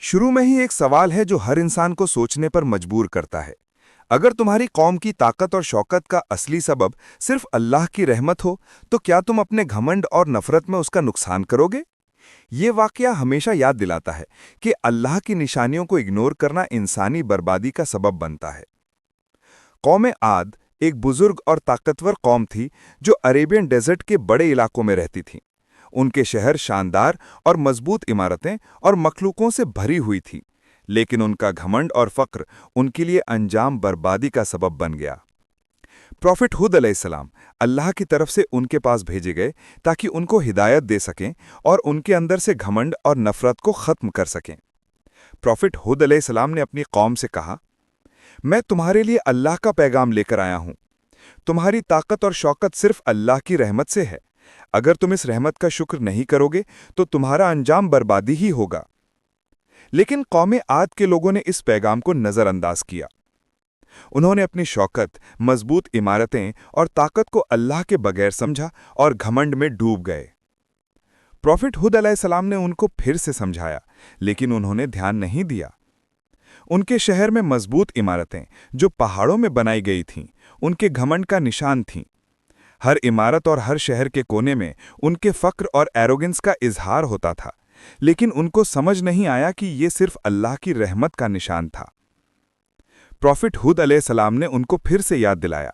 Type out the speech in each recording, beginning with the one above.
शुरू में ही एक सवाल है जो हर इंसान को सोचने पर मजबूर करता है। अगर तुम्हारी कौम की ताकत और शौकत का असली सबब सिर्फ अल्लाह की रहमत हो, तो क्या तुम अपने घमंड और नफरत में उसका नुकसान करोगे? ये वाकया हमेशा याद दिलाता है कि अल्लाह की निशानियों को इग्नोर करना इंसानी बर्बादी का सबब बनता है। कौम आद एक बुजुर्ग और ताकतवर कौम थी जो अरेबियन डेजर्ट के बड़े इलाकों में रहती थी। उनके शहर शानदार और मजबूत इमारतें और मखलूकों से भरी हुई थी, लेकिन उनका घमंड और फक्र उनके लिए अंजाम बर्बादी का सबब बन गया। प्रॉफिट हुद अलैहिस्सलाम अल्लाह की तरफ से उनके पास भेजे गए ताकि उनको हिदायत दे सकें और उनके अंदर से घमंड और नफरत को खत्म कर सकें। प्रॉफिट हुद अलैहिस्सलाम ने अपनी कौम से कहा, मैं तुम्हारे लिए अल्लाह का पैगाम लेकर आया हूं। तुम्हारी ताकत और शौकत सिर्फ अल्लाह की रहमत से है। अगर तुम इस रहमत का शुक्र नहीं करोगे तो तुम्हारा अंजाम बर्बादी ही होगा। लेकिन कौम आद के लोगों ने इस पैगाम को नजरअंदाज किया। उन्होंने अपनी शौकत, मजबूत इमारतें और ताकत को अल्लाह के बगैर समझा और घमंड में डूब गए। प्रॉफिट हुद अलैहिस्सलाम ने उनको फिर से समझाया, लेकिन उन्होंने ध्यान नहीं दिया। उनके शहर में मजबूत इमारतें जो पहाड़ों में बनाई गई थीं, उनके घमंड का निशान थीं। हर इमारत और हर शहर के कोने में उनके फक्र और एरोगेंस का इजहार होता था, लेकिन उनको समझ नहीं आया कि ये सिर्फ अल्लाह की रहमत का निशान था। प्रॉफिट हुद अलैहिस्सलाम ने उनको फिर से याद दिलाया,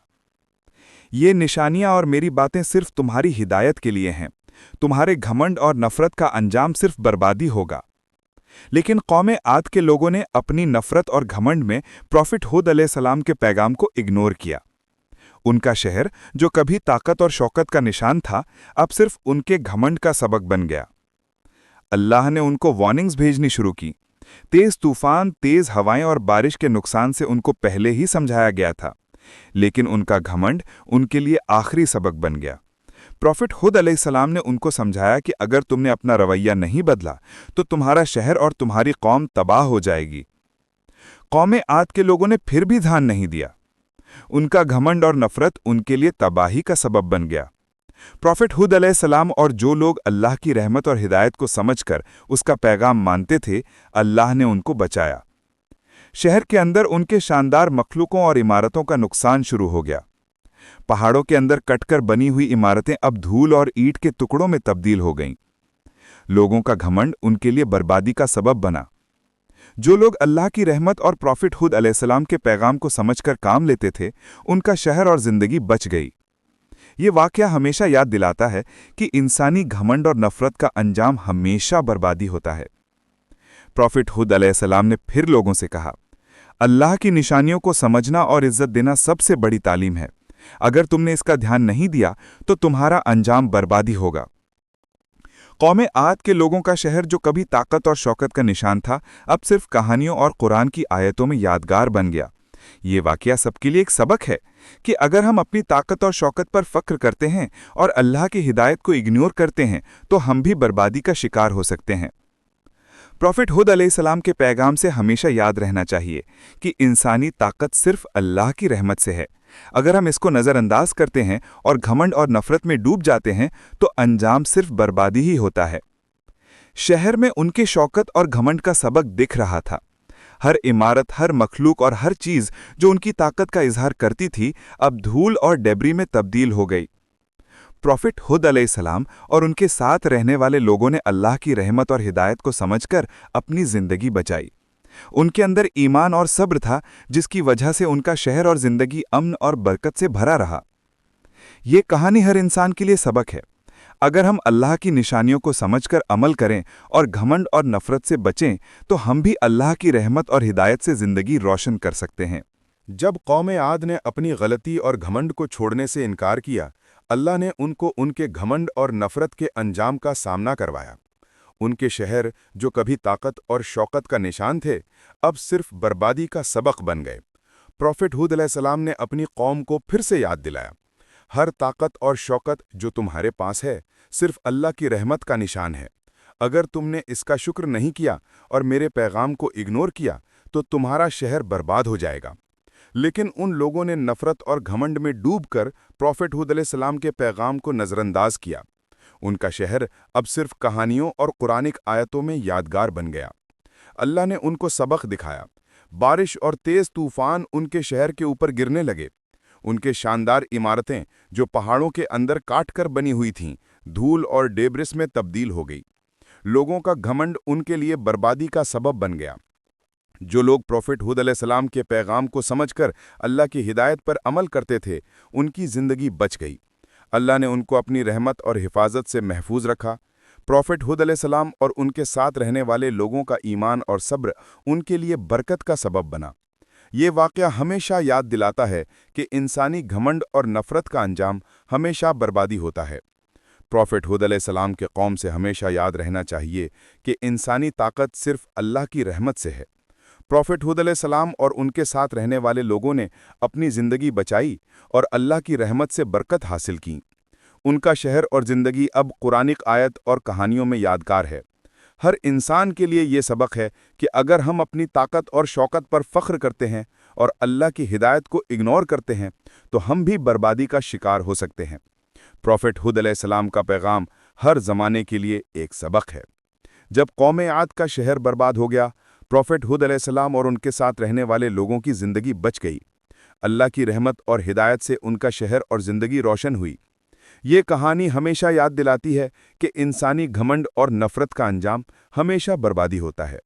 ये निशानियां और मेरी बातें सिर्फ तुम्हारी हिदायत के लिए हैं। तुम्हारे घमंड और नफरत का अंजाम सिर्फ बर्बादी होगा। लेकिन कौम आद के लोगों ने अपनी नफरत और घमंड में प्रॉफिट हुद अलैहिस्सलाम के पैगाम को इग्नोर किया। उनका शहर, जो कभी ताकत और शौकत का निशान था, अब सिर्फ उनके घमंड का सबक बन गया। अल्लाह ने उनको वार्निंग्स भेजनी शुरू की। तेज तूफान, तेज हवाएं और बारिश के नुकसान से उनको पहले ही समझाया गया था, लेकिन उनका घमंड उनके लिए आखिरी सबक बन गया। प्रॉफिट हुद अलैहिस्सलाम ने उनको समझाया कि अगर तुमने अपना रवैया नहीं बदला तो तुम्हारा शहर और तुम्हारी कौम तबाह हो जाएगी। कौम आद के लोगों ने फिर भी ध्यान नहीं दिया। उनका घमंड और नफरत उनके लिए तबाही का सबब बन गया। प्रॉफिट हुद अलैहिस्सलाम और जो लोग अल्लाह की रहमत और हिदायत को समझकर उसका पैगाम मानते थे, अल्लाह ने उनको बचाया। शहर के अंदर उनके शानदार मखलूकों और इमारतों का नुकसान शुरू हो गया। पहाड़ों के अंदर कटकर बनी हुई इमारतें अब धूल और ईंट के टुकड़ों में तब्दील हो गईं। लोगों का घमंड उनके लिए बर्बादी का सबब बना। जो लोग अल्लाह की रहमत और प्रॉफिट हुद अलैहिस्सलाम के पैगाम को समझकर काम लेते थे, उनका शहर और जिंदगी बच गई। ये वाकया हमेशा याद दिलाता है कि इंसानी घमंड और नफरत का अंजाम हमेशा बर्बादी होता है। प्रॉफिट हुद अलैहिस्सलाम ने फिर लोगों से कहा, अल्लाह की निशानियों को समझना और इज्जत देना सबसे बड़ी तालीम है। अगर तुमने इसका ध्यान नहीं दिया तो तुम्हारा अंजाम बर्बादी होगा। कौम आद के लोगों का शहर, जो कभी ताकत और शौकत का निशान था, अब सिर्फ कहानियों और कुरान की आयतों में यादगार बन गया। ये वाकया सबके लिए एक सबक है कि अगर हम अपनी ताकत और शौकत पर फख्र करते हैं और अल्लाह की हिदायत को इग्नोर करते हैं तो हम भी बर्बादी का शिकार हो सकते हैं। प्रॉफिट हुद अलैहिस्सलाम के पैगाम से हमेशा याद रहना चाहिए कि इंसानी ताकत सिर्फ अल्लाह की रहमत से है। अगर हम इसको नज़रअंदाज करते हैं और घमंड और नफरत में डूब जाते हैं तो अंजाम सिर्फ बर्बादी ही होता है। शहर में उनके शौकत और घमंड का सबक दिख रहा था। हर इमारत, हर मखलूक और हर चीज़ जो उनकी ताकत का इजहार करती थी, अब धूल और डेब्री में तब्दील हो गई। प्रॉफिट हुद अलैहिस्सलाम और उनके साथ रहने वाले लोगों ने अल्लाह की रहमत और हिदायत को समझकर अपनी जिंदगी बचाई। उनके अंदर ईमान और सब्र था, जिसकी वजह से उनका शहर और जिंदगी अमन और बरकत से भरा रहा। ये कहानी हर इंसान के लिए सबक है। अगर हम अल्लाह की निशानियों को समझकर अमल करें और घमंड और नफरत से बचें तो हम भी अल्लाह की रहमत और हिदायत से जिंदगी रोशन कर सकते हैं। जब कौम आद ने अपनी गलती और घमंड को छोड़ने से इनकार किया, अल्लाह ने उनको उनके घमंड और नफरत के अंजाम का सामना करवाया। उनके शहर, जो कभी ताकत और शौकत का निशान थे, अब सिर्फ बर्बादी का सबक बन गए। प्रॉफिट हुद अलैहिस्सलाम ने अपनी कौम को फिर से याद दिलाया, हर ताकत और शौकत जो तुम्हारे पास है, सिर्फ अल्लाह की रहमत का निशान है। अगर तुमने इसका शुक्र नहीं किया और मेरे पैगाम को इग्नोर किया तो तुम्हारा शहर बर्बाद हो जाएगा। लेकिन उन लोगों ने नफरत और घमंड में डूबकर प्रॉफिट हुद अलैहिस्सलाम के पैगाम को नज़रअंदाज किया। उनका शहर अब सिर्फ कहानियों और कुरानिक आयतों में यादगार बन गया। अल्लाह ने उनको सबक दिखाया। बारिश और तेज तूफान उनके शहर के ऊपर गिरने लगे। उनके शानदार इमारतें, जो पहाड़ों के अंदर काटकर बनी हुई थीं, धूल और डेब्रिस में तब्दील हो गई। लोगों का घमंड उनके लिए बर्बादी का सबब बन गया। जो लोग प्रॉफिट हुद अलैहिस्सलाम के पैगाम को समझकर अल्लाह की हिदायत पर अमल करते थे, उनकी ज़िंदगी बच गई। अल्लाह ने उनको अपनी रहमत और हिफाजत से महफूज रखा। प्रॉफिट हुद अलैहिस्सलाम और उनके साथ रहने वाले लोगों का ईमान और सब्र उनके लिए बरकत का सबब बना। ये वाक़या हमेशा याद दिलाता है कि इंसानी घमंड और नफ़रत का अंजाम हमेशा बर्बादी होता है। प्रॉफिट हुद अलैहिस्सलाम के कौम से हमेशा याद रहना चाहिए कि इंसानी ताकत सिर्फ अल्लाह की रहमत से है। प्रॉफिट हुद अलैहिस्सलाम और उनके साथ रहने वाले लोगों ने अपनी ज़िंदगी बचाई और अल्लाह की रहमत से बरकत हासिल की। उनका शहर और ज़िंदगी अब कुरानिक आयत और कहानियों में यादगार है। हर इंसान के लिए ये सबक है कि अगर हम अपनी ताकत और शौकत पर फ़ख्र करते हैं और अल्लाह की हिदायत को इग्नोर करते हैं, तो हम भी बर्बादी का शिकार हो सकते हैं। प्रॉफिट हुद अलैहिस्सलाम का पैगाम हर ज़माने के लिए एक सबक है। जब कौम आद का शहर बर्बाद हो गया, प्रॉफिट हुद अलैहिस्सलाम और उनके साथ रहने वाले लोगों की ज़िंदगी बच गई। अल्लाह की रहमत और हिदायत से उनका शहर और ज़िंदगी रोशन हुई। ये कहानी हमेशा याद दिलाती है कि इंसानी घमंड और नफ़रत का अंजाम हमेशा बर्बादी होता है।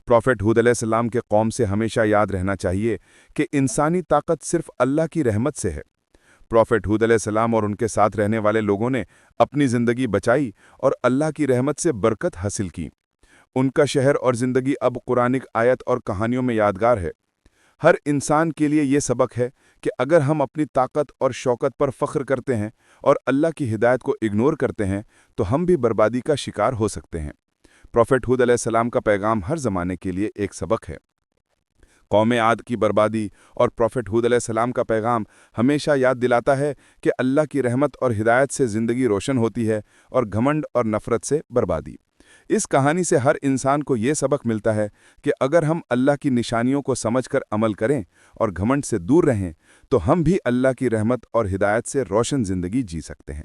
प्रॉफिट हुद अलैहिस्सलाम के कौम से हमेशा याद रहना चाहिए कि इंसानी ताकत सिर्फ अल्लाह की रहमत से है। प्रॉफिट हुद अलैहिस्सलाम और उनके साथ रहने वाले लोगों ने अपनी ज़िंदगी बचाई और अल्लाह की रहमत से बरकत हासिल की। उनका शहर और ज़िंदगी अब कुरानिक आयत और कहानियों में यादगार है। हर इंसान के लिए ये सबक है कि अगर हम अपनी ताकत और शौकत पर फ़ख्र करते हैं और अल्लाह की हिदायत को इग्नोर करते हैं, तो हम भी बर्बादी का शिकार हो सकते हैं। प्रॉफिट हुद अलैहिस्सलाम का पैगाम हर ज़माने के लिए एक सबक है। कौम आद की बर्बादी और प्रॉफिट हुद अलैहिस्सलाम का पैगाम हमेशा याद दिलाता है कि अल्लाह की रहमत और हिदायत से ज़िंदगी रोशन होती है और घमंड और नफ़रत से बर्बादी। इस कहानी से हर इंसान को ये सबक मिलता है कि अगर हम अल्लाह की निशानियों को समझकर अमल करें और घमंड से दूर रहें, तो हम भी अल्लाह की रहमत और हिदायत से रोशन ज़िंदगी जी सकते हैं।